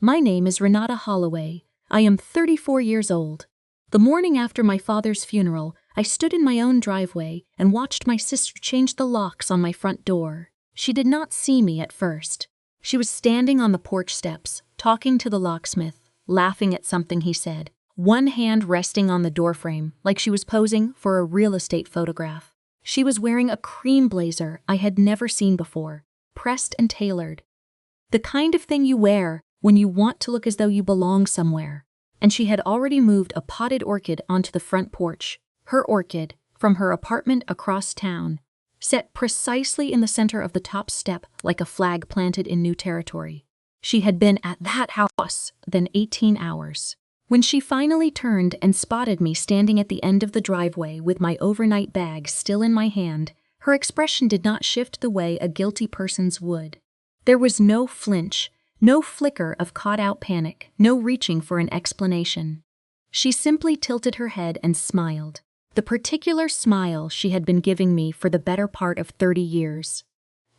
My name is Renata Holloway. I am 34 years old. The morning after my father's funeral, I stood in my own driveway and watched my sister change the locks on my front door. She did not see me at first. She was standing on the porch steps, talking to the locksmith, laughing at something he said, one hand resting on the doorframe like she was posing for a real estate photograph. She was wearing a cream blazer I had never seen before, pressed and tailored. The kind of thing you wear when you want to look as though you belong somewhere. And she had already moved a potted orchid onto the front porch, her orchid, from her apartment across town, set precisely in the center of the top step like a flag planted in new territory. She had been at that house than 18 hours. When she finally turned and spotted me standing at the end of the driveway with my overnight bag still in my hand, her expression did not shift the way a guilty person's would. There was no flinch, no flicker of caught-out panic, no reaching for an explanation. She simply tilted her head and smiled, the particular smile she had been giving me for the better part of 30 years.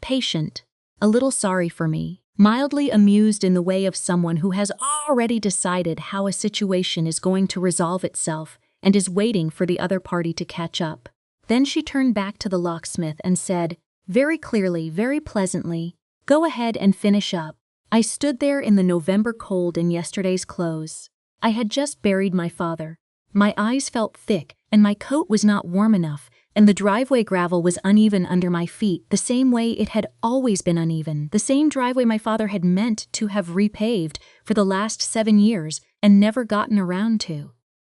Patient, a little sorry for me, mildly amused in the way of someone who has already decided how a situation is going to resolve itself and is waiting for the other party to catch up. Then she turned back to the locksmith and said, very clearly, very pleasantly, "Go ahead and finish up." I stood there in the November cold in yesterday's clothes. I had just buried my father. My eyes felt thick, and my coat was not warm enough, and the driveway gravel was uneven under my feet the same way it had always been uneven, the same driveway my father had meant to have repaved for the last 7 years and never gotten around to.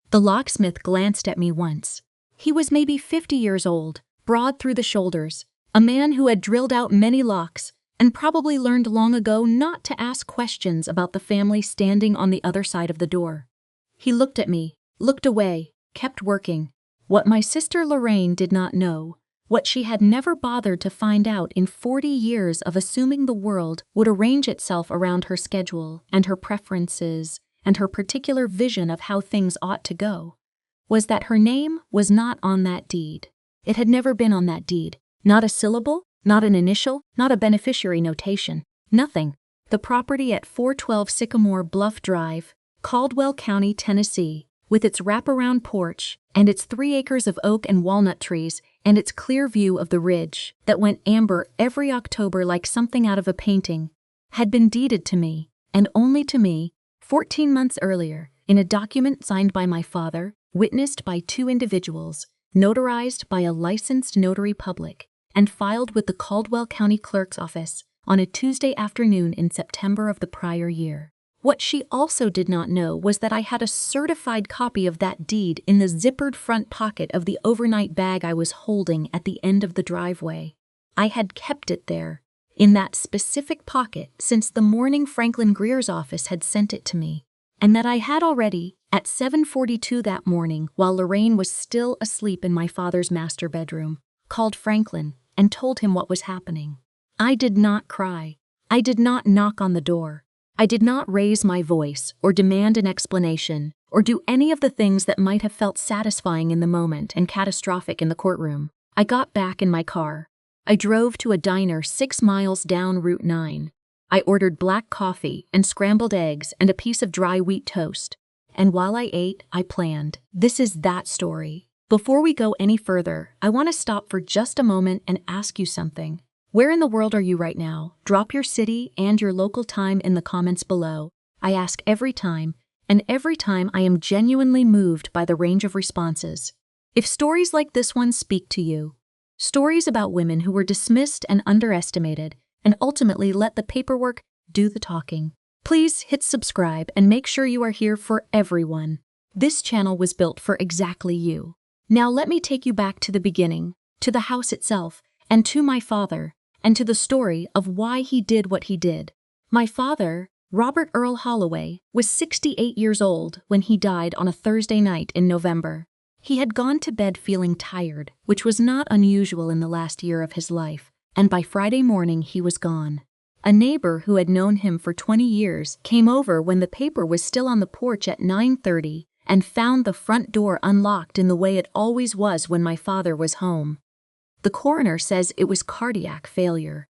The locksmith glanced at me once. He was maybe 50 years old, broad through the shoulders, a man who had drilled out many locks, and probably learned long ago not to ask questions about the family standing on the other side of the door. He looked at me, looked away, kept working. What my sister Lorraine did not know, what she had never bothered to find out in 40 years of assuming the world would arrange itself around her schedule and her preferences and her particular vision of how things ought to go, was that her name was not on that deed. It had never been on that deed, not a syllable, not an initial, not a beneficiary notation, nothing. The property at 412 Sycamore Bluff Drive, Caldwell County, Tennessee, with its wraparound porch and its 3 acres of oak and walnut trees and its clear view of the ridge that went amber every October like something out of a painting, had been deeded to me, and only to me, 14 months earlier, in a document signed by my father, witnessed by 2 individuals, notarized by a licensed notary public, and filed with the Caldwell County Clerk's office on a Tuesday afternoon in September of the prior year. What she also did not know was that I had a certified copy of that deed in the zippered front pocket of the overnight bag I was holding at the end of the driveway. I had kept it there, in that specific pocket, since the morning Franklin Greer's office had sent it to me, and that I had already, at 7:42 that morning, while Lorraine was still asleep in my father's master bedroom, called Franklin and told him what was happening. I did not cry. I did not knock on the door. I did not raise my voice or demand an explanation or do any of the things that might have felt satisfying in the moment and catastrophic in the courtroom. I got back in my car. I drove to a diner 6 miles down Route 9. I ordered black coffee and scrambled eggs and a piece of dry wheat toast. And while I ate, I planned. This is that story. Before we go any further, I want to stop for just a moment and ask you something. Where in the world are you right now? Drop your city and your local time in the comments below. I ask every time, and every time I am genuinely moved by the range of responses. If stories like this one speak to you, stories about women who were dismissed and underestimated, and ultimately let the paperwork do the talking, please hit subscribe and make sure you are here for everyone. This channel was built for exactly you. Now let me take you back to the beginning, to the house itself, and to my father, and to the story of why he did what he did. My father, Robert Earl Holloway, was 68 years old when he died on a Thursday night in November. He had gone to bed feeling tired, which was not unusual in the last year of his life, and by Friday morning he was gone. A neighbor who had known him for 20 years came over when the paper was still on the porch at 9:30 and found the front door unlocked in the way it always was when my father was home. The coroner says it was cardiac failure.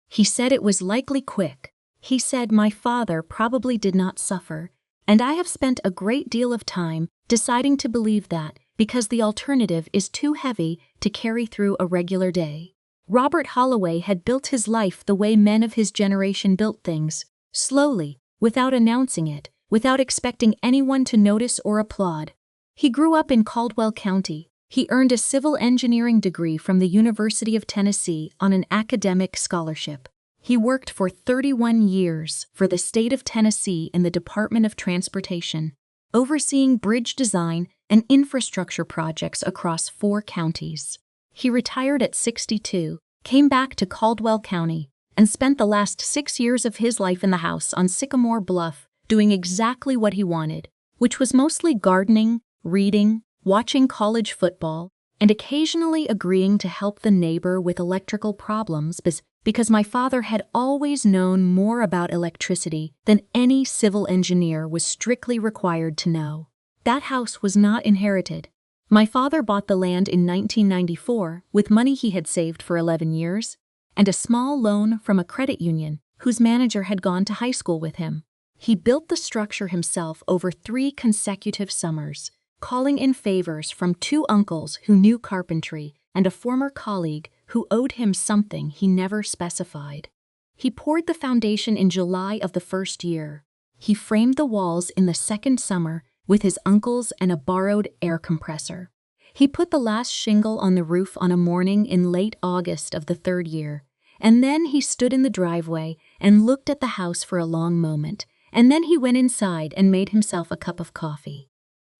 He said it was likely quick, He said my father probably did not suffer, and I have spent a great deal of time deciding to believe that because the alternative is too heavy to carry through a regular day. Robert Holloway had built his life the way men of his generation built things, slowly, without announcing it, without expecting anyone to notice or applaud. He grew up in Caldwell County. He earned a civil engineering degree from the University of Tennessee on an academic scholarship. He worked for 31 years for the state of Tennessee in the Department of Transportation, overseeing bridge design and infrastructure projects across 4 counties. He retired at 62, came back to Caldwell County, and spent the last 6 years of his life in the house on Sycamore Bluff, doing exactly what he wanted, which was mostly gardening, reading, watching college football, and occasionally agreeing to help the neighbor with electrical problems because my father had always known more about electricity than any civil engineer was strictly required to know. That house was not inherited. My father bought the land in 1994 with money he had saved for 11 years and a small loan from a credit union whose manager had gone to high school with him. He built the structure himself over 3 consecutive summers, calling in favors from 2 uncles who knew carpentry and a former colleague who owed him something he never specified. He poured the foundation in July of the first year. He framed the walls in the second summer with his uncles and a borrowed air compressor. He put the last shingle on the roof on a morning in late August of the 3rd year, and then he stood in the driveway and looked at the house for a long moment, and then he went inside and made himself a cup of coffee.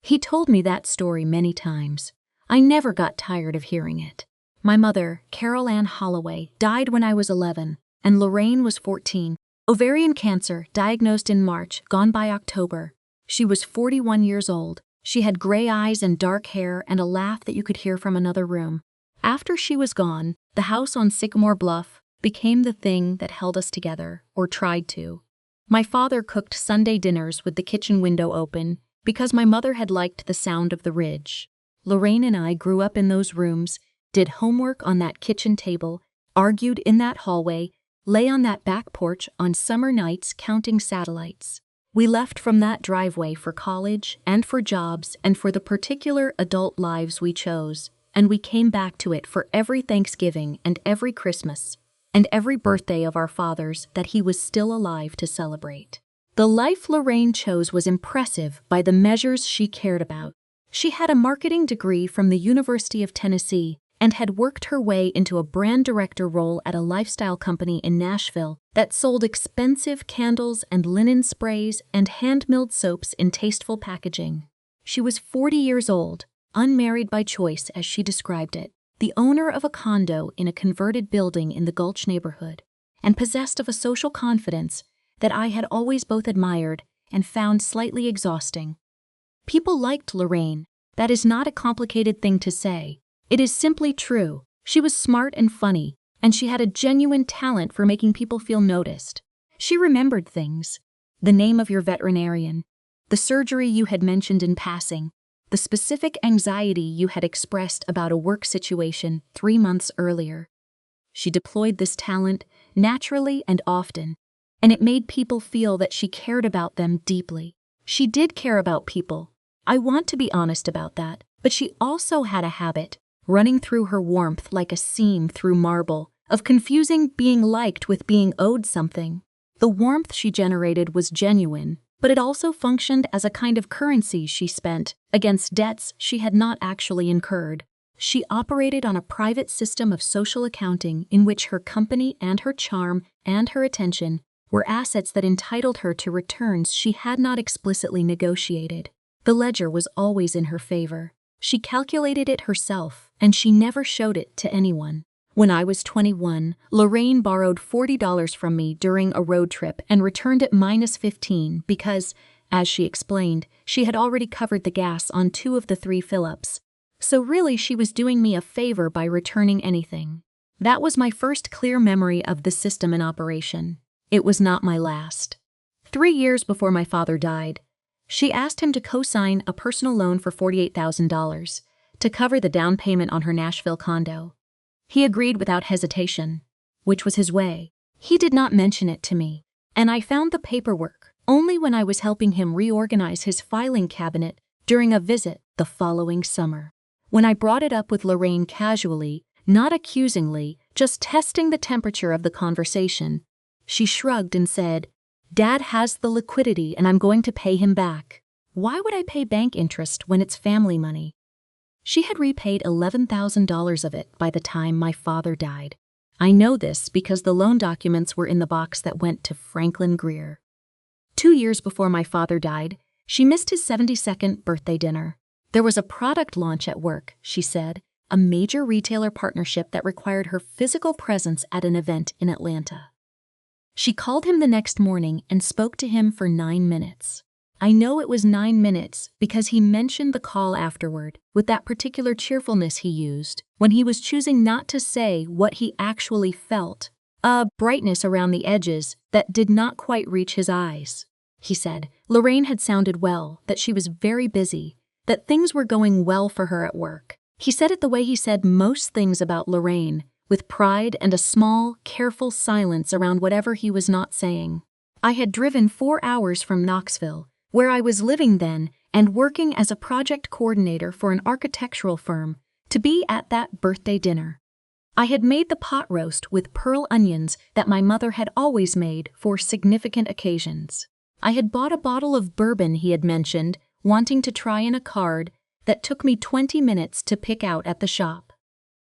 He told me that story many times. I never got tired of hearing it. My mother, Carol Ann Holloway, died when I was 11, and Lorraine was 14. Ovarian cancer, diagnosed in March, gone by October. She was 41 years old. She had gray eyes and dark hair and a laugh that you could hear from another room. After she was gone, the house on Sycamore Bluff became the thing that held us together, or tried to. My father cooked Sunday dinners with the kitchen window open because my mother had liked the sound of the ridge. Lorraine and I grew up in those rooms, did homework on that kitchen table, argued in that hallway, lay on that back porch on summer nights counting satellites. We left from that driveway for college and for jobs and for the particular adult lives we chose, and we came back to it for every Thanksgiving and every Christmas and every birthday of our fathers that he was still alive to celebrate. The life Lorraine chose was impressive by the measures she cared about. She had a marketing degree from the University of Tennessee and had worked her way into a brand director role at a lifestyle company in Nashville that sold expensive candles and linen sprays and hand-milled soaps in tasteful packaging. She was 40 years old, unmarried by choice as she described it, the owner of a condo in a converted building in the Gulch neighborhood, and possessed of a social confidence that I had always both admired and found slightly exhausting. People liked Lorraine. That is not a complicated thing to say. It is simply true. She was smart and funny, and she had a genuine talent for making people feel noticed. She remembered things. The name of your veterinarian, the surgery you had mentioned in passing, the specific anxiety you had expressed about a work situation 3 months earlier. She deployed this talent naturally and often, and it made people feel that she cared about them deeply. She did care about people. I want to be honest about that, but she also had a habit, running through her warmth like a seam through marble, of confusing being liked with being owed something. The warmth she generated was genuine, but it also functioned as a kind of currency she spent against debts she had not actually incurred. She operated on a private system of social accounting in which her company and her charm and her attention were assets that entitled her to returns she had not explicitly negotiated. The ledger was always in her favor. She calculated it herself, and she never showed it to anyone. When I was 21, Lorraine borrowed $40 from me during a road trip and returned it -15 because, as she explained, she had already covered the gas on 2 of the 3 fill-ups. So really she was doing me a favor by returning anything. That was my first clear memory of the system in operation. It was not my last. 3 years before my father died, she asked him to co-sign a personal loan for $48,000 to cover the down payment on her Nashville condo. He agreed without hesitation, which was his way. He did not mention it to me. And I found the paperwork only when I was helping him reorganize his filing cabinet during a visit the following summer. When I brought it up with Lorraine casually, not accusingly, just testing the temperature of the conversation, she shrugged and said, "Dad has the liquidity and I'm going to pay him back. Why would I pay bank interest when it's family money?" She had repaid $11,000 of it by the time my father died. I know this because the loan documents were in the box that went to Franklin Greer. 2 years before my father died, she missed his 72nd birthday dinner. There was a product launch at work, she said, a major retailer partnership that required her physical presence at an event in Atlanta. She called him the next morning and spoke to him for 9 minutes. I know it was 9 minutes because he mentioned the call afterward with that particular cheerfulness he used when he was choosing not to say what he actually felt, a brightness around the edges that did not quite reach his eyes. He said Lorraine had sounded well, that she was very busy, that things were going well for her at work. He said it the way he said most things about Lorraine, with pride and a small, careful silence around whatever he was not saying. I had driven 4 hours from Knoxville, where I was living then and working as a project coordinator for an architectural firm, to be at that birthday dinner. I had made the pot roast with pearl onions that my mother had always made for significant occasions. I had bought a bottle of bourbon he had mentioned, wanting to try in a card that took me 20 minutes to pick out at the shop.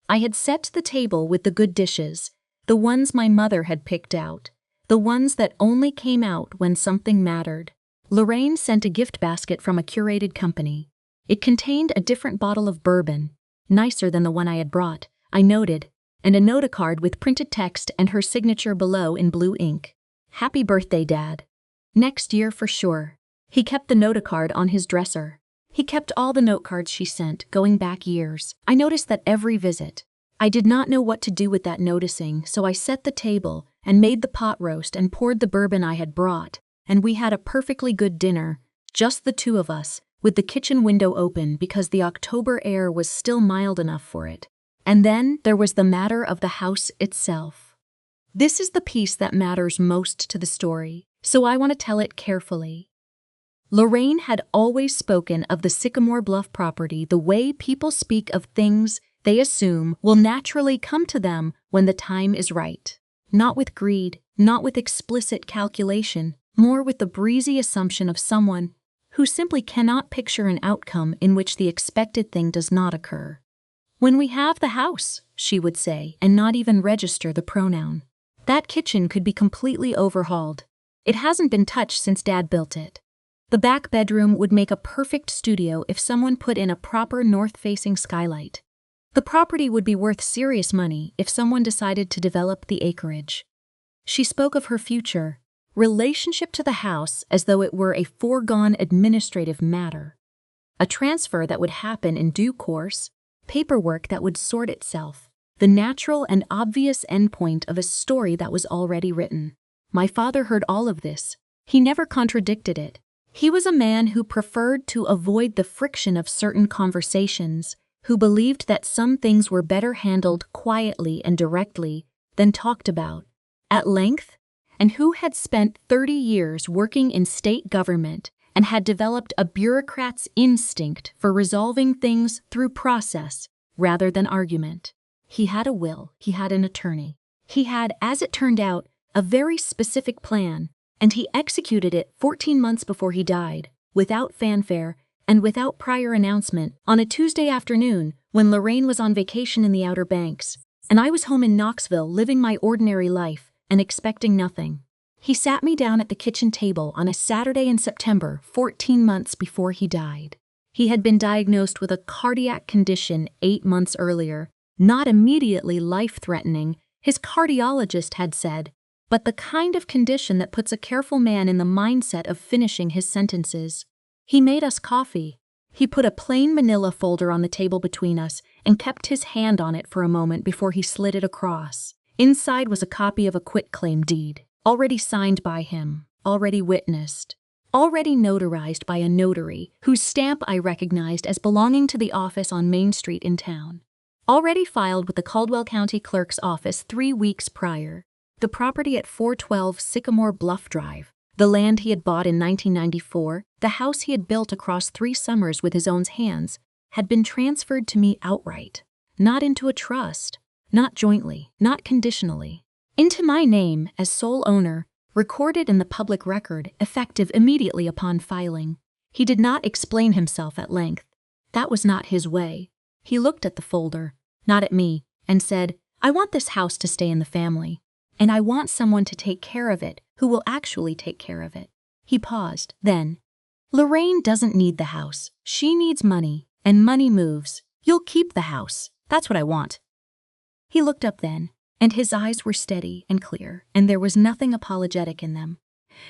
I had set the table with the good dishes, the ones my mother had picked out, the ones that only came out when something mattered. Lorraine sent a gift basket from a curated company. It contained a different bottle of bourbon, nicer than the one I had brought, I noted, and a note-card with printed text and her signature below in blue ink. "Happy birthday, Dad. Next year for sure." He kept the note-card on his dresser. He kept all the note cards she sent, going back years. I noticed that every visit. I did not know what to do with that noticing, so I set the table and made the pot roast and poured the bourbon I had brought, and we had a perfectly good dinner, just the two of us, with the kitchen window open because the October air was still mild enough for it. And then there was the matter of the house itself. This is the piece that matters most to the story, so I want to tell it carefully. Lorraine had always spoken of the Sycamore Bluff property the way people speak of things they assume will naturally come to them when the time is right. Not with greed, not with explicit calculation, more with the breezy assumption of someone who simply cannot picture an outcome in which the expected thing does not occur. "When we have the house," she would say, and not even register the pronoun. "That kitchen could be completely overhauled. It hasn't been touched since Dad built it. The back bedroom would make a perfect studio if someone put in a proper north-facing skylight. The property would be worth serious money if someone decided to develop the acreage." She spoke of her future relationship to the house as though it were a foregone administrative matter. A transfer that would happen in due course, paperwork that would sort itself, the natural and obvious endpoint of a story that was already written. My father heard all of this. He never contradicted it. He was a man who preferred to avoid the friction of certain conversations, who believed that some things were better handled quietly and directly than talked about at length, and who had spent 30 years working in state government and had developed a bureaucrat's instinct for resolving things through process rather than argument. He had a will, he had an attorney. He had, as it turned out, a very specific plan, and he executed it 14 months before he died, without fanfare and without prior announcement, on a Tuesday afternoon when Lorraine was on vacation in the Outer Banks, and I was home in Knoxville living my ordinary life and expecting nothing. He sat me down at the kitchen table on a Saturday in September, 14 months before he died. He had been diagnosed with a cardiac condition 8 months earlier, not immediately life-threatening, his cardiologist had said, but the kind of condition that puts a careful man in the mindset of finishing his sentences. He made us coffee. He put a plain manila folder on the table between us and kept his hand on it for a moment before he slid it across. Inside was a copy of a quitclaim deed, already signed by him, already witnessed, already notarized by a notary whose stamp I recognized as belonging to the office on Main Street in town, already filed with the Caldwell County Clerk's office 3 weeks prior. The property at 412 Sycamore Bluff Drive, the land he had bought in 1994, the house he had built across 3 summers with his own hands, had been transferred to me outright. Not into a trust, not jointly, not conditionally. Into my name as sole owner, recorded in the public record, effective immediately upon filing. He did not explain himself at length. That was not his way. He looked at the folder, not at me, and said, "I want this house to stay in the family, and I want someone to take care of it who will actually take care of it." He paused, then, "Lorraine doesn't need the house. She needs money, and money moves. You'll keep the house. That's what I want." He looked up then, and his eyes were steady and clear, and there was nothing apologetic in them.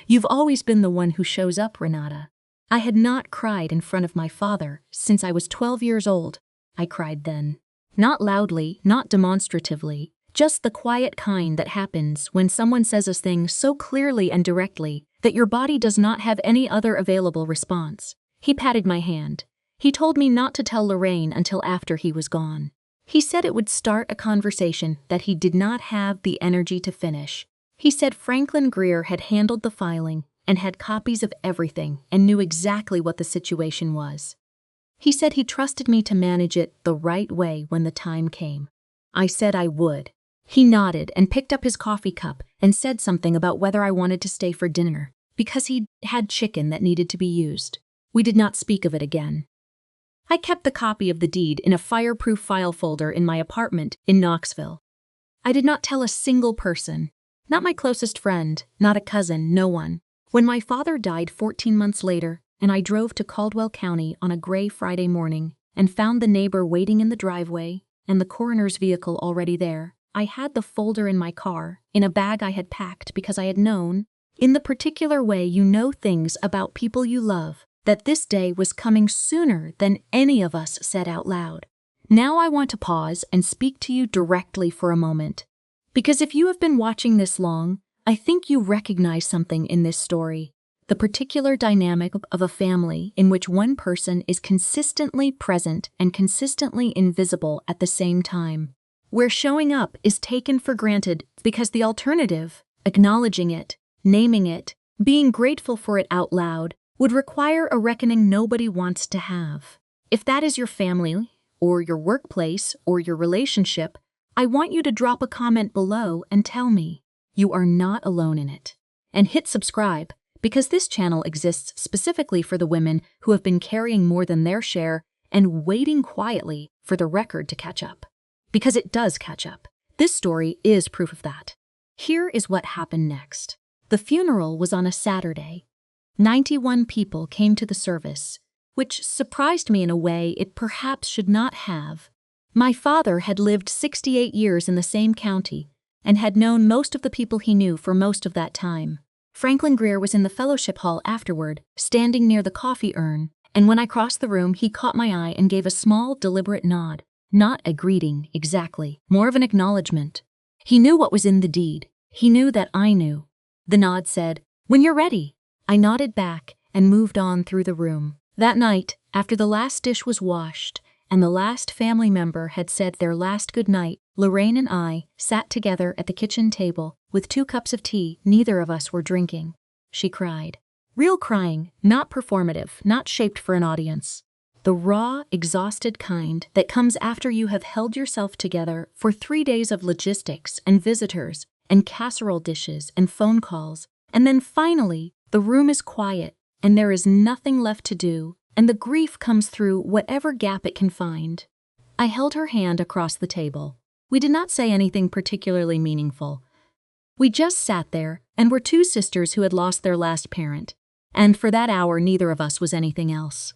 "You've always been the one who shows up, Renata." I had not cried in front of my father since I was 12 years old. I cried then. Not loudly, not demonstratively, just the quiet kind that happens when someone says a thing so clearly and directly that your body does not have any other available response. He patted my hand. He told me not to tell Lorraine until after he was gone. He said it would start a conversation that he did not have the energy to finish. He said Franklin Greer had handled the filing and had copies of everything and knew exactly what the situation was. He said he trusted me to manage it the right way when the time came. I said I would. He nodded and picked up his coffee cup and said something about whether I wanted to stay for dinner, because he had chicken that needed to be used. We did not speak of it again. I kept the copy of the deed in a fireproof file folder in my apartment in Knoxville. I did not tell a single person, not my closest friend, not a cousin, no one. When my father died 14 months later, and I drove to Caldwell County on a gray Friday morning and found the neighbor waiting in the driveway and the coroner's vehicle already there, I had the folder in my car, in a bag I had packed because I had known, in the particular way you know things about people you love, that this day was coming sooner than any of us said out loud. Now I want to pause and speak to you directly for a moment. Because if you have been watching this long, I think you recognize something in this story. The particular dynamic of a family in which one person is consistently present and consistently invisible at the same time. Where showing up is taken for granted because the alternative, acknowledging it, naming it, being grateful for it out loud, would require a reckoning nobody wants to have. If that is your family, or your workplace, or your relationship, I want you to drop a comment below and tell me. You are not alone in it. And hit subscribe, because this channel exists specifically for the women who have been carrying more than their share and waiting quietly for the record to catch up. Because it does catch up. This story is proof of that. Here is what happened next. The funeral was on a Saturday. 91 people came to the service, which surprised me in a way it perhaps should not have. My father had lived 68 years in the same county and had known most of the people he knew for most of that time. Franklin Greer was in the fellowship hall afterward, standing near the coffee urn, and when I crossed the room, he caught my eye and gave a small, deliberate nod. Not a greeting, exactly, more of an acknowledgement. He knew what was in the deed. He knew that I knew. The nod said, "When you're ready." I nodded back and moved on through the room. That night, after the last dish was washed, and the last family member had said their last good night, Lorraine and I sat together at the kitchen table with 2 cups of tea neither of us were drinking. She cried. Real crying, not performative, not shaped for an audience. The raw, exhausted kind that comes after you have held yourself together for 3 days of logistics and visitors and casserole dishes and phone calls, and then finally the room is quiet and there is nothing left to do, and the grief comes through whatever gap it can find. I held her hand across the table. We did not say anything particularly meaningful. We just sat there and were 2 sisters who had lost their last parent, and for that hour neither of us was anything else.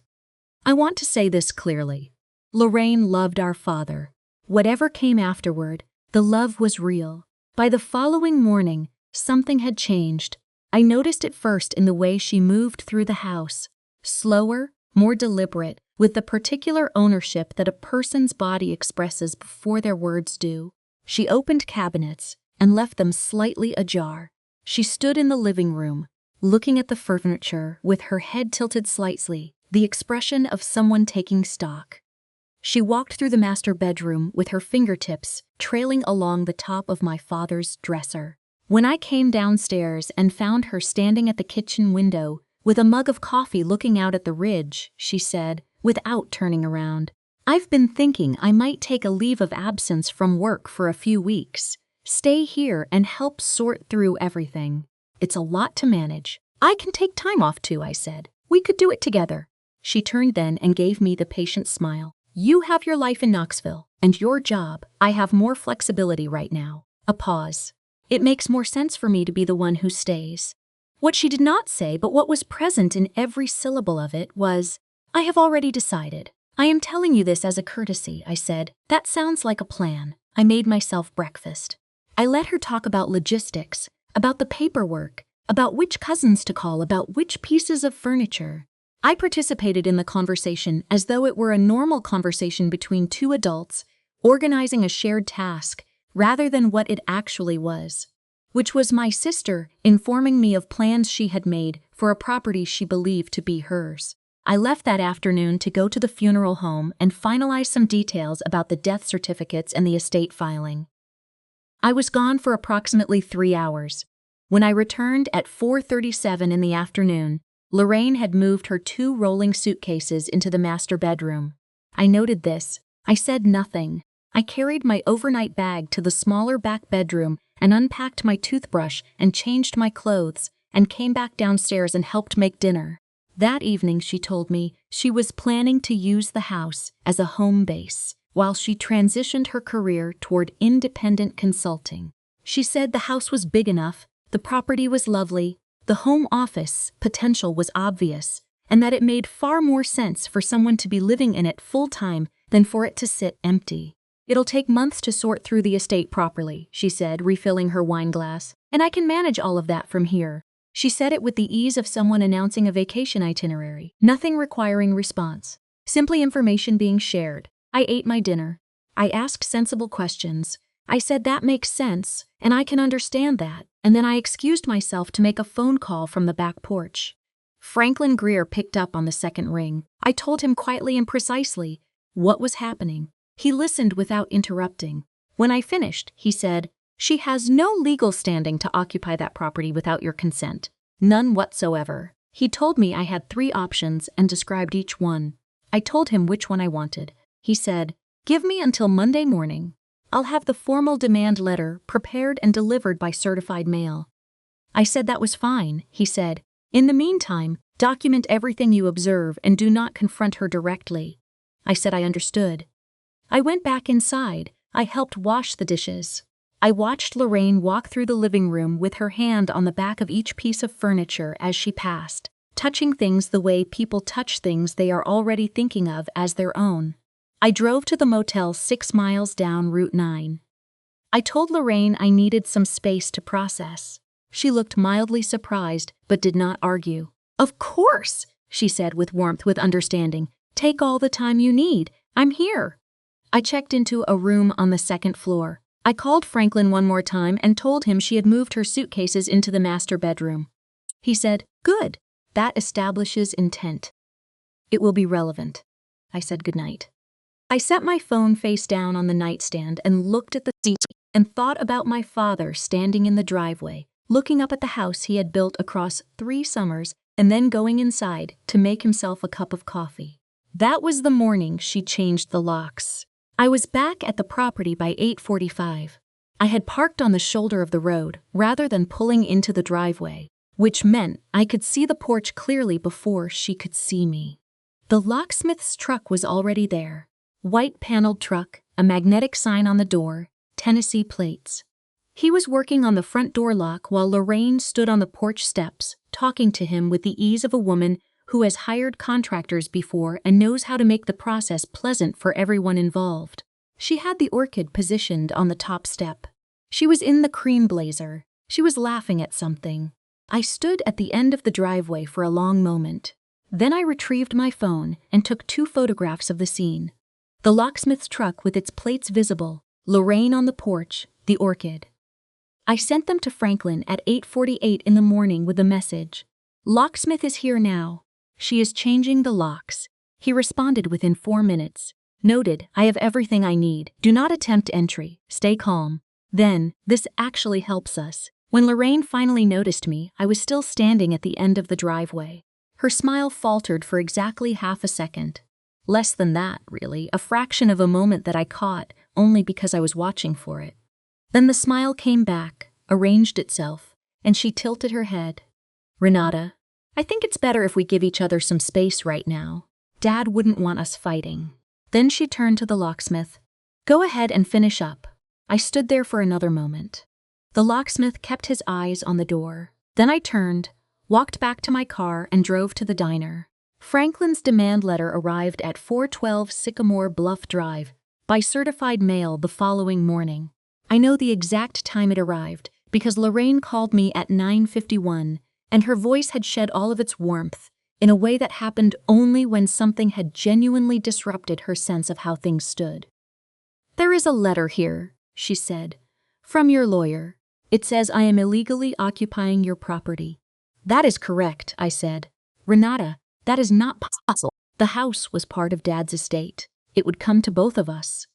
I want to say this clearly. Lorraine loved our father. Whatever came afterward, the love was real. By the following morning, something had changed. I noticed it first in the way she moved through the house. Slower, more deliberate, with the particular ownership that a person's body expresses before their words do. She opened cabinets and left them slightly ajar. She stood in the living room, looking at the furniture with her head tilted slightly, the expression of someone taking stock. She walked through the master bedroom with her fingertips trailing along the top of my father's dresser. When I came downstairs and found her standing at the kitchen window with a mug of coffee looking out at the ridge, she said, without turning around, "I've been thinking I might take a leave of absence from work for a few weeks. Stay here and help sort through everything. It's a lot to manage." "I can take time off too," I said. "We could do it together." She turned then and gave me the patient smile. "You have your life in Knoxville, and your job. I have more flexibility right now." A pause. "It makes more sense for me to be the one who stays." What she did not say, but what was present in every syllable of it, was, "I have already decided. I am telling you this as a courtesy," I said. "That sounds like a plan." I made myself breakfast. I let her talk about logistics, about the paperwork, about which cousins to call, about which pieces of furniture. I participated in the conversation as though it were a normal conversation between two adults, organizing a shared task, rather than what it actually was, which was my sister informing me of plans she had made for a property she believed to be hers. I left that afternoon to go to the funeral home and finalize some details about the death certificates and the estate filing. I was gone for approximately 3 hours. When I returned at 4:37 in the afternoon, Lorraine had moved her 2 rolling suitcases into the master bedroom. I noted this. I said nothing. I carried my overnight bag to the smaller back bedroom and unpacked my toothbrush and changed my clothes and came back downstairs and helped make dinner. That evening, she told me, she was planning to use the house as a home base while she transitioned her career toward independent consulting. She said the house was big enough, the property was lovely, the home office potential was obvious, and that it made far more sense for someone to be living in it full-time than for it to sit empty. "It'll take months to sort through the estate properly," she said, refilling her wine glass, "and I can manage all of that from here." She said it with the ease of someone announcing a vacation itinerary, nothing requiring response, simply information being shared. I ate my dinner. I asked sensible questions. I said that makes sense, and I can understand that, and then I excused myself to make a phone call from the back porch. Franklin Greer picked up on the second ring. I told him quietly and precisely what was happening. He listened without interrupting. When I finished, he said, "She has no legal standing to occupy that property without your consent. None whatsoever." He told me I had 3 options and described each one. I told him which one I wanted. He said, "Give me until Monday morning. I'll have the formal demand letter prepared and delivered by certified mail." I said that was fine. He said, "In the meantime, document everything you observe and do not confront her directly." I said I understood. I went back inside. I helped wash the dishes. I watched Lorraine walk through the living room with her hand on the back of each piece of furniture as she passed, touching things the way people touch things they are already thinking of as their own. I drove to the motel 6 miles down Route 9. I told Lorraine I needed some space to process. She looked mildly surprised, but did not argue. "Of course," she said with warmth, with understanding. "Take all the time you need. I'm here." I checked into a room on the 2nd floor. I called Franklin one more time and told him she had moved her suitcases into the master bedroom. He said, "Good. That establishes intent. It will be relevant." I said goodnight. I set my phone face down on the nightstand and looked at the seat and thought about my father standing in the driveway, looking up at the house he had built across 3 summers and then going inside to make himself a cup of coffee. That was the morning she changed the locks. I was back at the property by 8:45. I had parked on the shoulder of the road rather than pulling into the driveway, which meant I could see the porch clearly before she could see me. The locksmith's truck was already there. White paneled truck, a magnetic sign on the door, Tennessee plates. He was working on the front door lock while Lorraine stood on the porch steps, talking to him with the ease of a woman who has hired contractors before and knows how to make the process pleasant for everyone involved. She had the orchid positioned on the top step. She was in the cream blazer. She was laughing at something. I stood at the end of the driveway for a long moment. Then I retrieved my phone and took 2 photographs of the scene. The locksmith's truck with its plates visible, Lorraine on the porch, the orchid. I sent them to Franklin at 8:48 in the morning with the message, "Locksmith is here now. She is changing the locks." He responded within 4 minutes. "Noted, I have everything I need. Do not attempt entry. Stay calm." Then, "This actually helps us. When Lorraine finally noticed me, I was still standing at the end of the driveway. Her smile faltered for exactly half a second. Less than that, really, a fraction of a moment that I caught only because I was watching for it. Then the smile came back, arranged itself, and she tilted her head. Renata, I think it's better if we give each other some space right now. Dad wouldn't want us fighting. Then she turned to the locksmith. Go ahead and finish up. I stood there for another moment. The locksmith kept his eyes on the door. Then I turned, walked back to my car, and drove to the diner. Franklin's demand letter arrived at 412 Sycamore Bluff Drive by certified mail the following morning. I know the exact time it arrived because Lorraine called me at 9:51, and her voice had shed all of its warmth in a way that happened only when something had genuinely disrupted her sense of how things stood. There is a letter here, she said, from your lawyer. It says I am illegally occupying your property. That is correct, I said. Renata, that is not possible. The house was part of Dad's estate. It would come to both of us.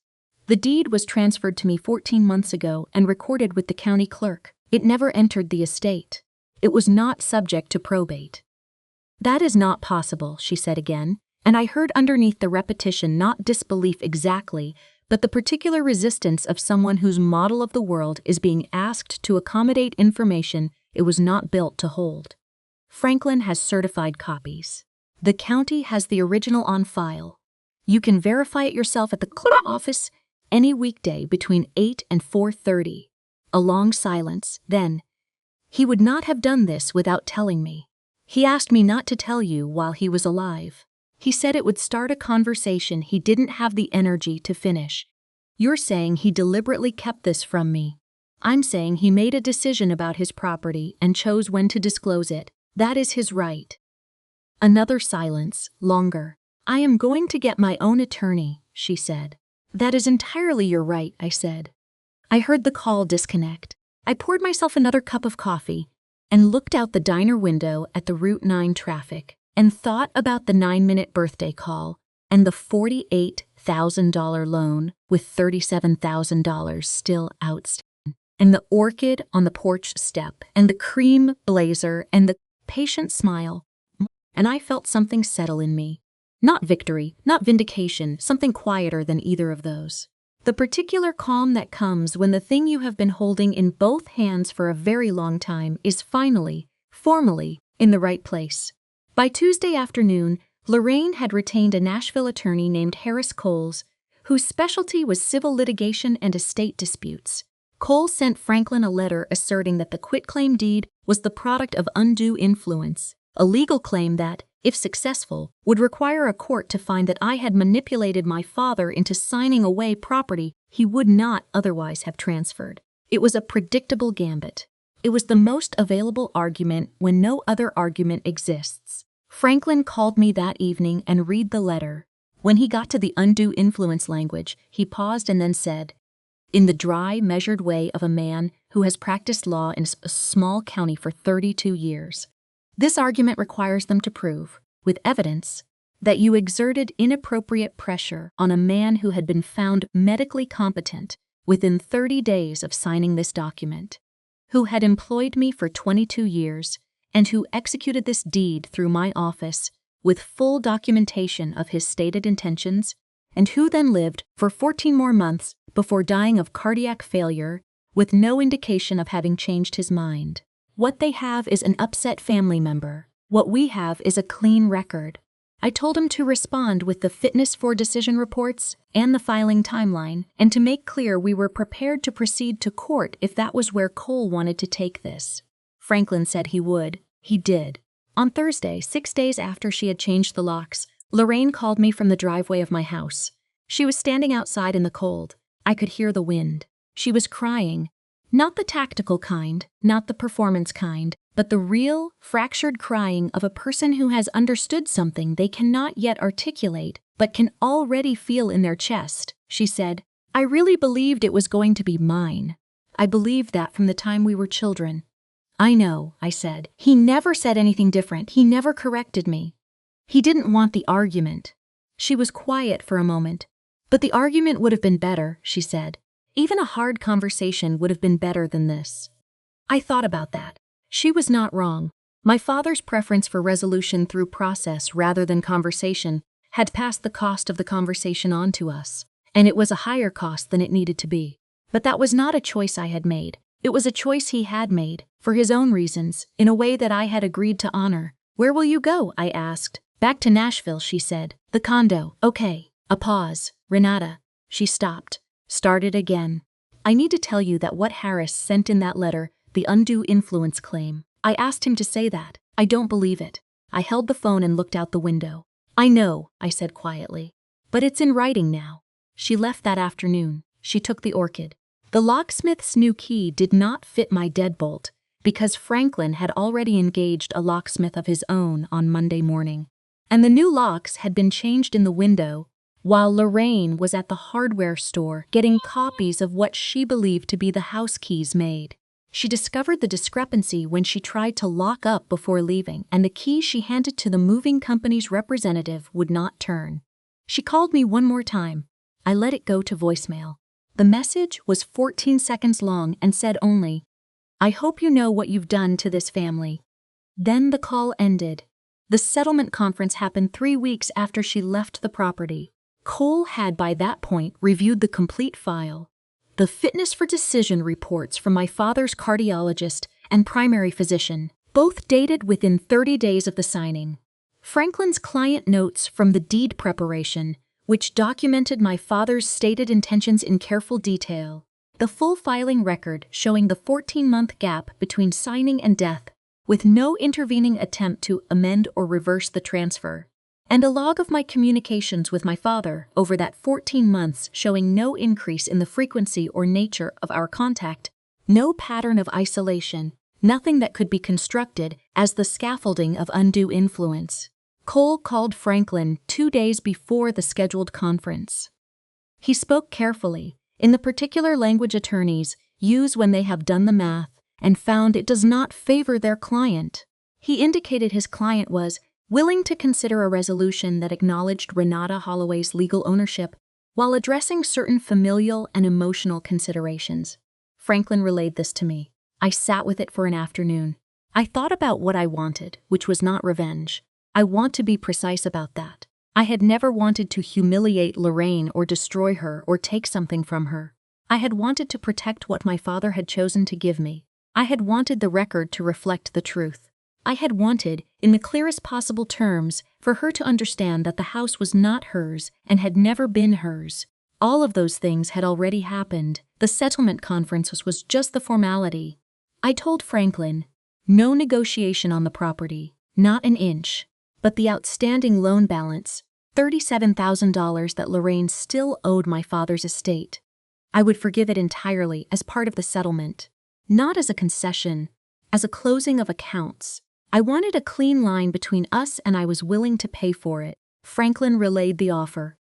The deed was transferred to me 14 months ago and recorded with the county clerk. It never entered the estate. It was not subject to probate. That is not possible, she said again, and I heard underneath the repetition not disbelief exactly, but the particular resistance of someone whose model of the world is being asked to accommodate information it was not built to hold. Franklin has certified copies. The county has the original on file. You can verify it yourself at the clerk office any weekday between 8 and 4:30. A long silence, then. He would not have done this without telling me. He asked me not to tell you while he was alive. He said it would start a conversation he didn't have the energy to finish. You're saying he deliberately kept this from me. I'm saying he made a decision about his property and chose when to disclose it. That is his right. Another silence, longer. I am going to get my own attorney, she said. That is entirely your right, I said. I heard the call disconnect. I poured myself another cup of coffee and looked out the diner window at the Route 9 traffic and thought about the 9-minute birthday call and the $48,000 loan with $37,000 still outstanding, and the orchid on the porch step and the cream blazer and the patient smile, and I felt something settle in me. Not victory, not vindication, something quieter than either of those. The particular calm that comes when the thing you have been holding in both hands for a very long time is finally, formally, in the right place. By Tuesday afternoon, Lorraine had retained a Nashville attorney named Harris Coles, whose specialty was civil litigation and estate disputes. Cole sent Franklin a letter asserting that the quitclaim deed was the product of undue influence, a legal claim that, if successful, would require a court to find that I had manipulated my father into signing away property he would not otherwise have transferred. It was a predictable gambit. It was the most available argument when no other argument exists. Franklin called me that evening and read the letter. When he got to the undue influence language, he paused and then said, in the dry, measured way of a man who has practiced law in a small county for 32 years. This argument requires them to prove, with evidence, that you exerted inappropriate pressure on a man who had been found medically competent within 30 days of signing this document, who had employed me for 22 years, and who executed this deed through my office with full documentation of his stated intentions, and who then lived for 14 more months before dying of cardiac failure with no indication of having changed his mind. What they have is an upset family member. What we have is a clean record. I told him to respond with the fitness for decision reports and the filing timeline, and to make clear we were prepared to proceed to court if that was where Cole wanted to take this. Franklin said he would. He did. On Thursday, 6 days after she had changed the locks, Lorraine called me from the driveway of my house. She was standing outside in the cold. I could hear the wind. She was crying. Not the tactical kind, not the performance kind, but the real, fractured crying of a person who has understood something they cannot yet articulate, but can already feel in their chest. She said, I really believed it was going to be mine. I believed that from the time we were children. I know, I said. He never said anything different. He never corrected me. He didn't want the argument. She was quiet for a moment. But the argument would have been better, she said. Even a hard conversation would have been better than this. I thought about that. She was not wrong. My father's preference for resolution through process rather than conversation had passed the cost of the conversation on to us, and it was a higher cost than it needed to be. But that was not a choice I had made. It was a choice he had made, for his own reasons, in a way that I had agreed to honor. "Where will you go?" I asked. "Back to Nashville," she said. "The condo." "Okay." A pause. "Renata." She stopped. Started again. "I need to tell you that what Harris sent in that letter, the undue influence claim, I asked him to say that. I don't believe it." I held the phone and looked out the window. "I know," I said quietly. "But it's in writing now." She left that afternoon. She took the orchid. The locksmith's new key did not fit my deadbolt, because Franklin had already engaged a locksmith of his own on Monday morning. And the new locks had been changed in the window, while Lorraine was at the hardware store getting copies of what she believed to be the house keys made. She discovered the discrepancy when she tried to lock up before leaving, and the key she handed to the moving company's representative would not turn. She called me one more time. I let it go to voicemail. The message was 14 seconds long and said only, "I hope you know what you've done to this family." Then the call ended. The settlement conference happened 3 weeks after she left the property. Cole had by that point reviewed the complete file. The fitness for decision reports from my father's cardiologist and primary physician, both dated within 30 days of the signing. Franklin's client notes from the deed preparation, which documented my father's stated intentions in careful detail. The full filing record showing the 14-month gap between signing and death, with no intervening attempt to amend or reverse the transfer. And a log of my communications with my father over that 14 months showing no increase in the frequency or nature of our contact, no pattern of isolation, nothing that could be constructed as the scaffolding of undue influence. Cole called Franklin 2 days before the scheduled conference. He spoke carefully, in the particular language attorneys use when they have done the math, and found it does not favor their client. He indicated his client was willing to consider a resolution that acknowledged Renata Holloway's legal ownership while addressing certain familial and emotional considerations. Franklin relayed this to me. I sat with it for an afternoon. I thought about what I wanted, which was not revenge. I want to be precise about that. I had never wanted to humiliate Lorraine or destroy her or take something from her. I had wanted to protect what my father had chosen to give me. I had wanted the record to reflect the truth. I had wanted, in the clearest possible terms, for her to understand that the house was not hers and had never been hers. All of those things had already happened. The settlement conference was just the formality. I told Franklin, no negotiation on the property, not an inch. But the outstanding loan balance, $37,000 that Lorraine still owed my father's estate. I would forgive it entirely as part of the settlement, not as a concession, as a closing of accounts. I wanted a clean line between us and I was willing to pay for it. Franklin relayed the offer.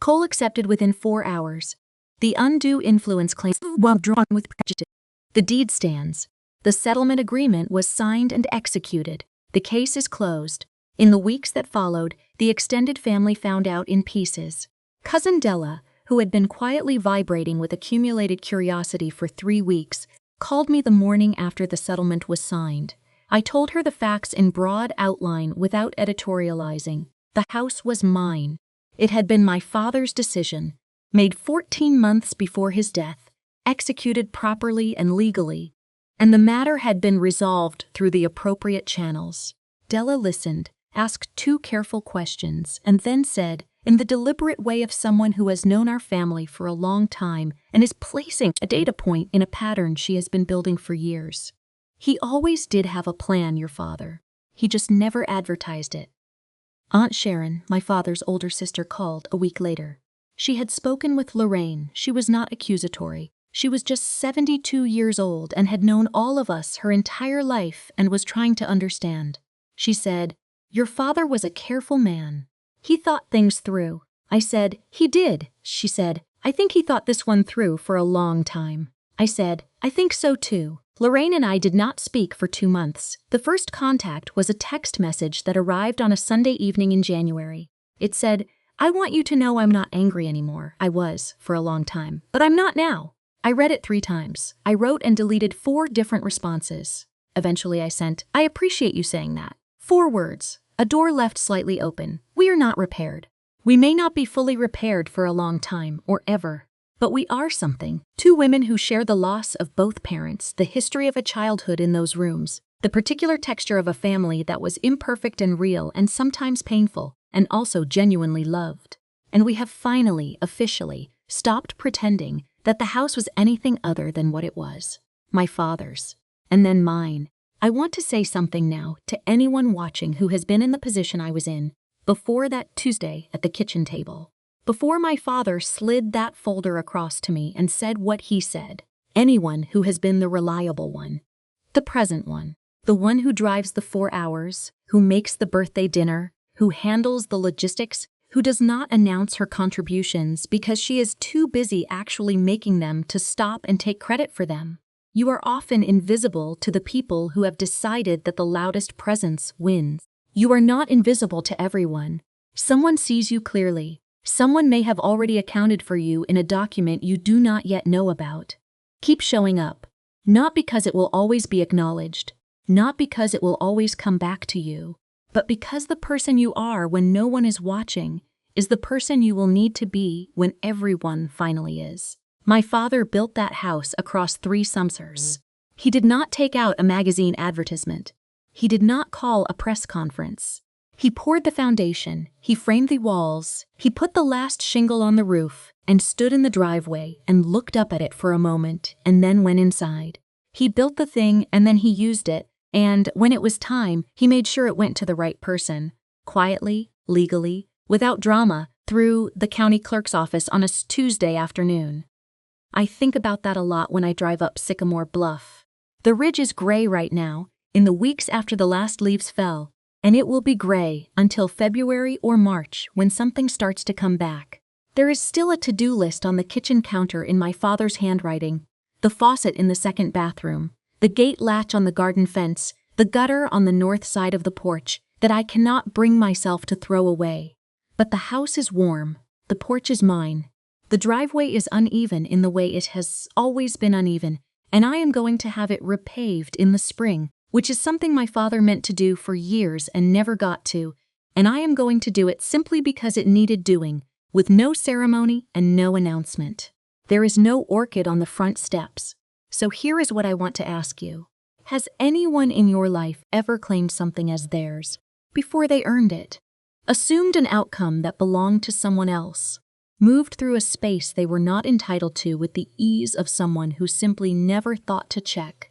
Cole accepted within 4 hours. The undue influence claim was drawn with prejudice. The deed stands. The settlement agreement was signed and executed. The case is closed. In the weeks that followed, the extended family found out in pieces. Cousin Della, who had been quietly vibrating with accumulated curiosity for 3 weeks, called me the morning after the settlement was signed. I told her the facts in broad outline without editorializing. The house was mine. It had been my father's decision, made 14 months before his death, executed properly and legally, and the matter had been resolved through the appropriate channels. Della listened, asked 2 careful questions, and then said, in the deliberate way of someone who has known our family for a long time and is placing a data point in a pattern she has been building for years. He always did have a plan, your father. He just never advertised it. Aunt Sharon, my father's older sister, called a week later. She had spoken with Lorraine. She was not accusatory. She was just 72 years old and had known all of us her entire life and was trying to understand. She said, "Your father was a careful man. He thought things through." I said, "He did." She said, "I think he thought this one through for a long time." I said, "I think so too." Lorraine and I did not speak for 2 months. The first contact was a text message that arrived on a Sunday evening in January. It said, "I want you to know I'm not angry anymore. I was, for a long time, but I'm not now. I read it 3 times. I wrote and deleted 4 different responses. Eventually I sent, "I appreciate you saying that." 4 words. A door left slightly open. We are not repaired. We may not be fully repaired for a long time, or ever. But we are something. 2 women who share the loss of both parents, the history of a childhood in those rooms, the particular texture of a family that was imperfect and real and sometimes painful, and also genuinely loved. And we have finally, officially, stopped pretending that the house was anything other than what it was. My father's. And then mine. I want to say something now to anyone watching who has been in the position I was in before that Tuesday at the kitchen table. Before my father slid that folder across to me and said what he said. Anyone who has been the reliable one. The present one. The one who drives the 4 hours, who makes the birthday dinner, who handles the logistics, who does not announce her contributions because she is too busy actually making them to stop and take credit for them. You are often invisible to the people who have decided that the loudest presence wins. You are not invisible to everyone. Someone sees you clearly. Someone may have already accounted for you in a document you do not yet know about. Keep showing up. Not because it will always be acknowledged. Not because it will always come back to you. But because the person you are when no one is watching is the person you will need to be when everyone finally is. My father built that house across 3 summers. He did not take out a magazine advertisement. He did not call a press conference. He poured the foundation, he framed the walls, he put the last shingle on the roof, and stood in the driveway and looked up at it for a moment and then went inside. He built the thing and then he used it, and when it was time, he made sure it went to the right person, quietly, legally, without drama, through the county clerk's office on a Tuesday afternoon. I think about that a lot when I drive up Sycamore Bluff. The ridge is gray right now, in the weeks after the last leaves fell, and it will be gray until February or March when something starts to come back. There is still a to-do list on the kitchen counter in my father's handwriting, the faucet in the second bathroom, the gate latch on the garden fence, the gutter on the north side of the porch that I cannot bring myself to throw away. But the house is warm, the porch is mine. The driveway is uneven in the way it has always been uneven, and I am going to have it repaved in the spring, which is something my father meant to do for years and never got to, and I am going to do it simply because it needed doing, with no ceremony and no announcement. There is no orchid on the front steps. So here is what I want to ask you. Has anyone in your life ever claimed something as theirs before they earned it? Assumed an outcome that belonged to someone else? Moved through a space they were not entitled to with the ease of someone who simply never thought to check?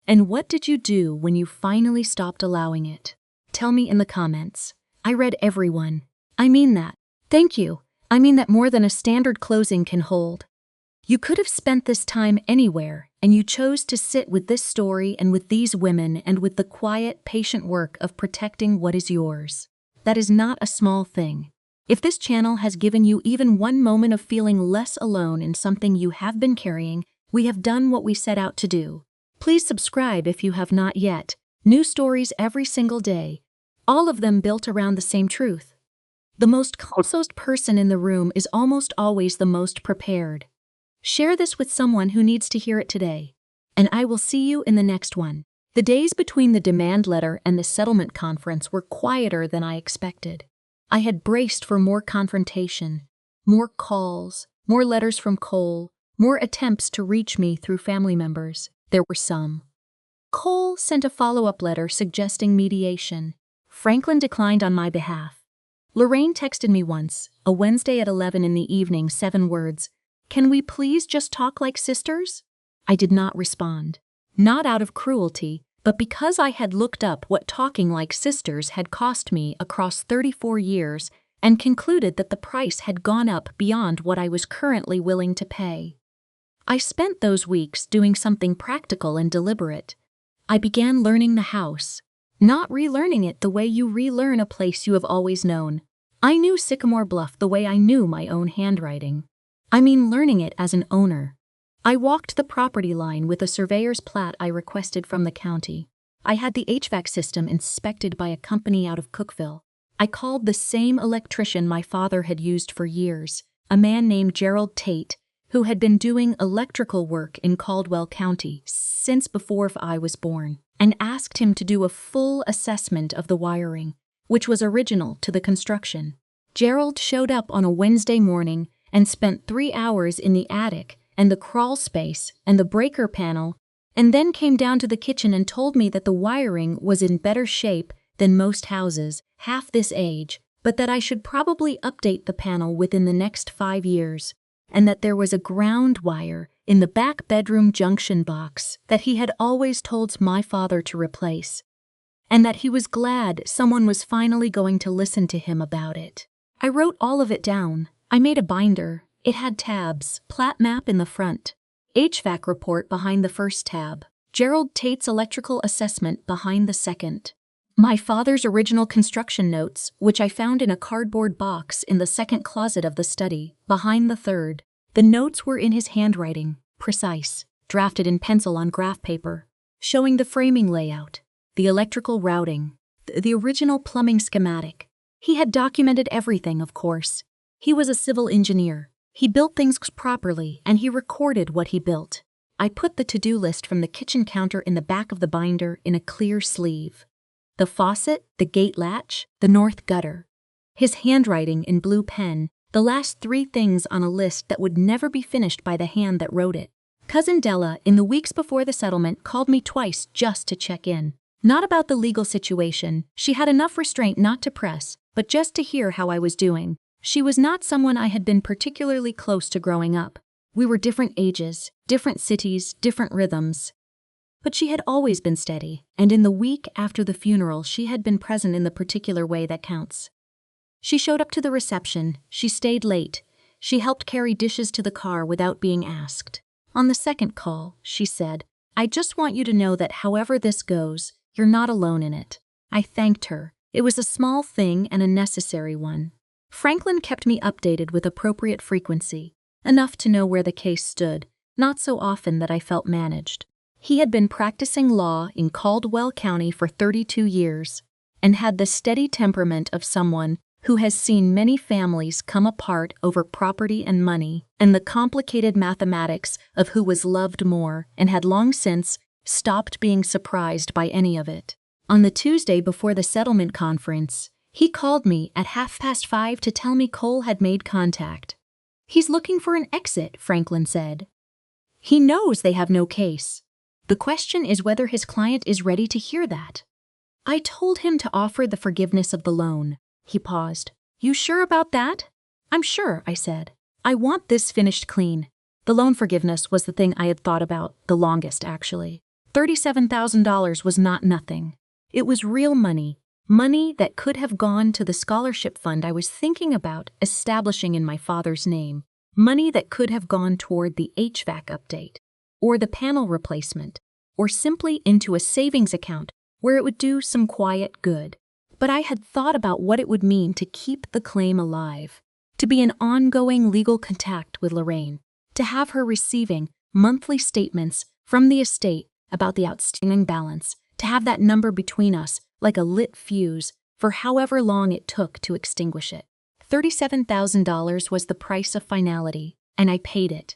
And what did you do when you finally stopped allowing it? Tell me in the comments. I read everyone. I mean that. Thank you. I mean that more than a standard closing can hold. You could have spent this time anywhere, and you chose to sit with this story and with these women and with the quiet, patient work of protecting what is yours. That is not a small thing. If this channel has given you even one moment of feeling less alone in something you have been carrying, we have done what we set out to do. Please subscribe if you have not yet. New stories every single day, all of them built around the same truth. The most closest person in the room is almost always the most prepared. Share this with someone who needs to hear it today, and I will see you in the next one. The days between the demand letter and the settlement conference were quieter than I expected. I had braced for more confrontation, more calls, more letters from Cole, more attempts to reach me through family members. There were some. Cole sent a follow-up letter suggesting mediation. Franklin declined on my behalf. Lorraine texted me once, a Wednesday at 11 in the evening, 7 words. Can we please just talk like sisters? I did not respond. Not out of cruelty, but because I had looked up what talking like sisters had cost me across 34 years and concluded that the price had gone up beyond what I was currently willing to pay. I spent those weeks doing something practical and deliberate. I began learning the house, not relearning it the way you relearn a place you have always known. I knew Sycamore Bluff the way I knew my own handwriting. I mean learning it as an owner. I walked the property line with a surveyor's plat I requested from the county. I had the HVAC system inspected by a company out of Cookville. I called the same electrician my father had used for years, a man named Gerald Tate, who had been doing electrical work in Caldwell County since before I was born, and asked him to do a full assessment of the wiring, which was original to the construction. Gerald showed up on a Wednesday morning and spent 3 hours in the attic and the crawl space and the breaker panel, and then came down to the kitchen and told me that the wiring was in better shape than most houses half this age, but that I should probably update the panel within the next 5 years, and that there was a ground wire in the back bedroom junction box that he had always told my father to replace, and that he was glad someone was finally going to listen to him about it. I wrote all of it down. I made a binder. It had tabs, plat map in the front, HVAC report behind the first tab, Gerald Tate's electrical assessment behind the second, my father's original construction notes, which I found in a cardboard box in the second closet of the study, behind the third. The notes were in his handwriting, precise, drafted in pencil on graph paper, showing the framing layout, the electrical routing, the original plumbing schematic. He had documented everything, of course. He was a civil engineer. He built things properly, and he recorded what he built. I put the to-do list from the kitchen counter in the back of the binder in a clear sleeve. The faucet, the gate latch, the north gutter. His handwriting in blue pen, the last 3 things on a list that would never be finished by the hand that wrote it. Cousin Della, in the weeks before the settlement, called me twice just to check in. Not about the legal situation. She had enough restraint not to press, but just to hear how I was doing. She was not someone I had been particularly close to growing up. We were different ages, different cities, different rhythms. But she had always been steady, and in the week after the funeral she had been present in the particular way that counts. She showed up to the reception, she stayed late, she helped carry dishes to the car without being asked. On the second call, she said, "I just want you to know that however this goes, you're not alone in it." I thanked her. It was a small thing and a necessary one. Franklin kept me updated with appropriate frequency, enough to know where the case stood, not so often that I felt managed. He had been practicing law in Caldwell County for 32 years, and had the steady temperament of someone who has seen many families come apart over property and money, and the complicated mathematics of who was loved more, and had long since stopped being surprised by any of it. On the Tuesday before the settlement conference, he called me at 5:30 to tell me Cole had made contact. "He's looking for an exit," Franklin said. "He knows they have no case. The question is whether his client is ready to hear that." I told him to offer the forgiveness of the loan. He paused. "You sure about that?" "I'm sure," I said. "I want this finished clean." The loan forgiveness was the thing I had thought about the longest, actually. $37,000 was not nothing. It was real money. Money that could have gone to the scholarship fund I was thinking about establishing in my father's name. Money that could have gone toward the HVAC update, or the panel replacement, or simply into a savings account where it would do some quiet good. But I had thought about what it would mean to keep the claim alive, to be in ongoing legal contact with Lorraine, to have her receiving monthly statements from the estate about the outstanding balance, to have that number between us like a lit fuse for however long it took to extinguish it. $37,000 was the price of finality, and I paid it.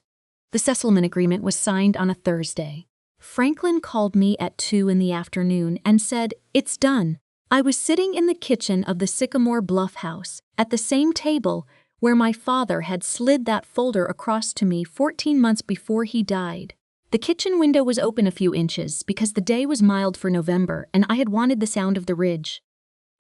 The settlement agreement was signed on a Thursday. Franklin called me at 2 in the afternoon and said, "It's done." I was sitting in the kitchen of the Sycamore Bluff house, at the same table where my father had slid that folder across to me 14 months before he died. The kitchen window was open a few inches because the day was mild for November and I had wanted the sound of the ridge.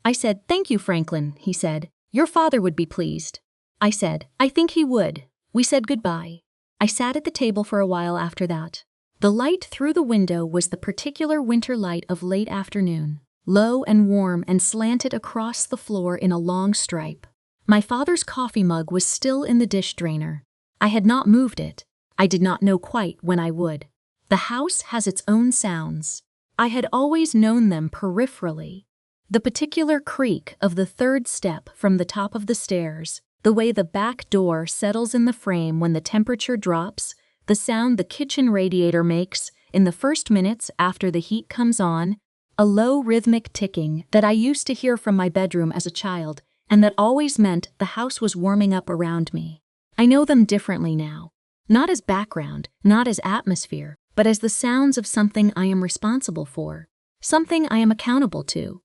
I said, "Thank you, Franklin," he said. "Your father would be pleased." I said, "I think he would." We said goodbye. I sat at the table for a while after that. The light through the window was the particular winter light of late afternoon, low and warm and slanted across the floor in a long stripe. My father's coffee mug was still in the dish drainer. I had not moved it. I did not know quite when I would. The house has its own sounds. I had always known them peripherally. The particular creak of the third step from the top of the stairs, the way the back door settles in the frame when the temperature drops, the sound the kitchen radiator makes in the first minutes after the heat comes on, a low rhythmic ticking that I used to hear from my bedroom as a child and that always meant the house was warming up around me. I know them differently now. Not as background, not as atmosphere, but as the sounds of something I am responsible for, something I am accountable to.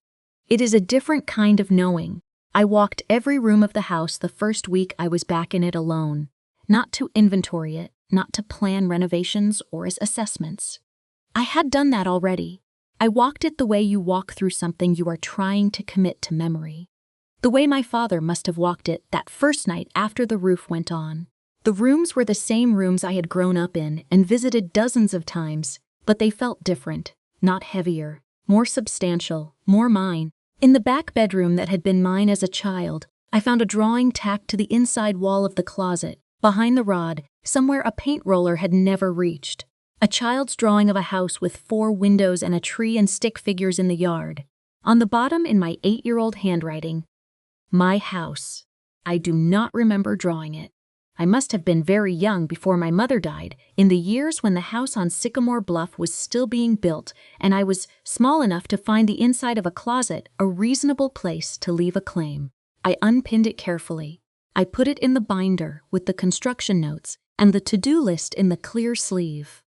It is a different kind of knowing. I walked every room of the house the first week I was back in it alone, not to inventory it, not to plan renovations or as assessments. I had done that already. I walked it the way you walk through something you are trying to commit to memory. The way my father must have walked it that first night after the roof went on. The rooms were the same rooms I had grown up in and visited dozens of times, but they felt different, not heavier, more substantial, more mine. In the back bedroom that had been mine as a child, I found a drawing tacked to the inside wall of the closet, behind the rod, somewhere a paint roller had never reached. A child's drawing of a house with 4 windows and a tree and stick figures in the yard. On the bottom, in my 8-year-old handwriting, "My house." I do not remember drawing it. I must have been very young before my mother died, in the years when the house on Sycamore Bluff was still being built, and I was small enough to find the inside of a closet a reasonable place to leave a claim. I unpinned it carefully. I put it in the binder with the construction notes and the to-do list in the clear sleeve.